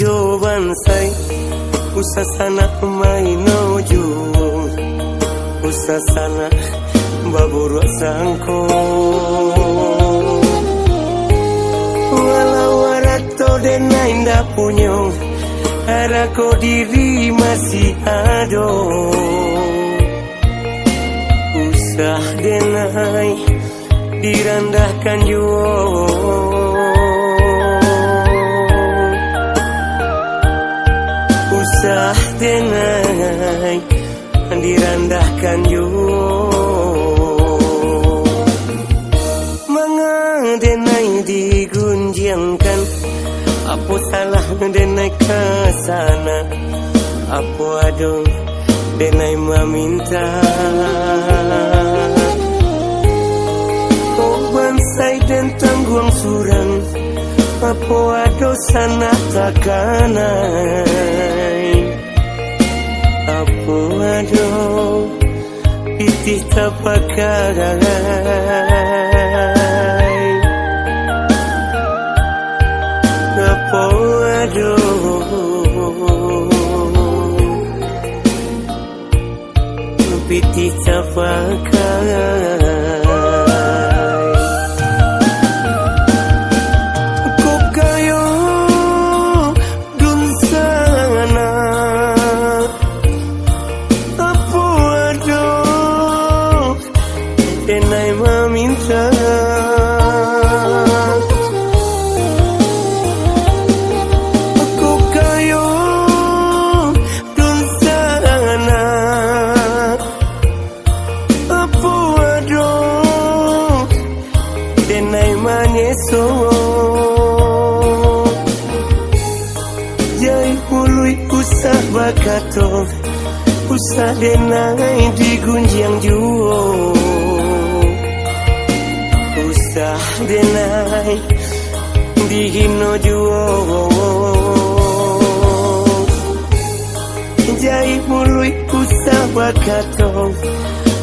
joban sai usasana mai no ju usasana baburu sangko walau warato denai ndak punyo harako diri masih ado usah denai direndahkan jua usah denai direndahkan jua manga denai digunjangkan apa salah denai ke sana apa ada denai meminta bansai dan tangguang surang apa ada sana takanai apa ada pitih tapakai apa ada pitih tapakai denai meminta aku kayo dun sana apa ado denai manyeso jai pului usah bakato usah denai digunjang juo usah denai dihino juo jai mului usah bakato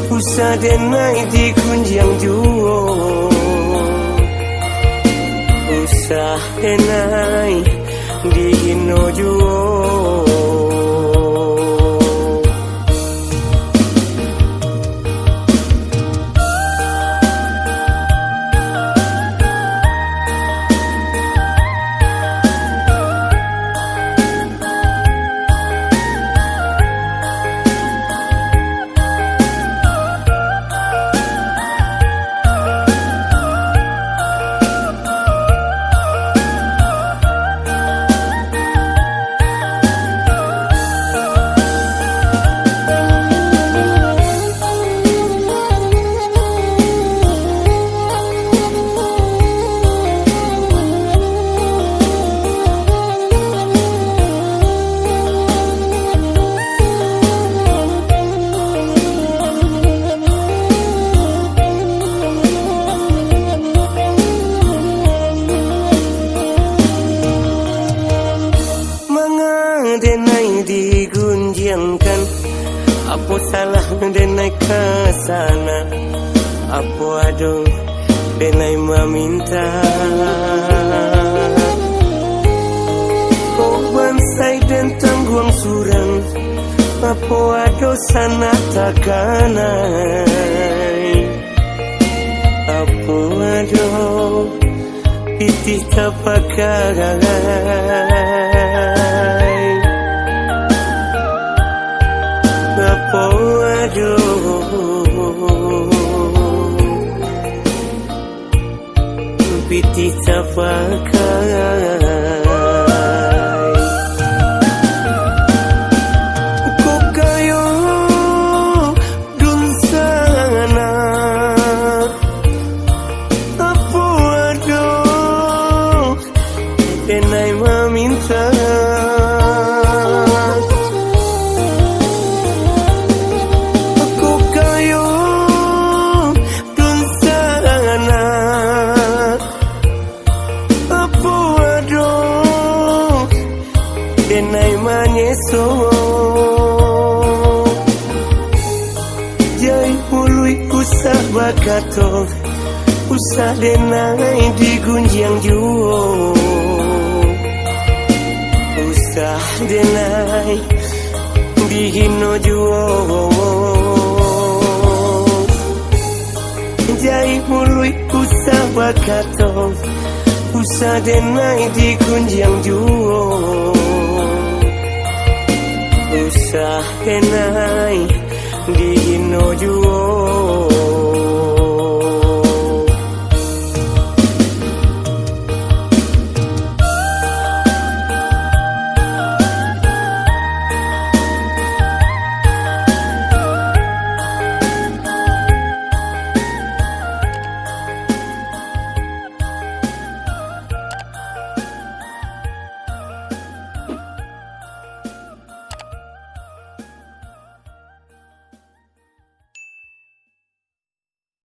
usah denai dikunjang juo usah denai dihino juo denai digunjangkan apa salah denai ke sana apa ada denai meminta kau bansai dan tangguang surang apa ada sana takanai apa ada pitih tapakai apa ada pitih tapakai kau kayo dun sana apa ada denai meminta denai manyeso jai pului usah bakato usah denai digunjang juo usah denai dihino juo jai mului usah bakato usah denai di kunjang juo usah denai dihino juo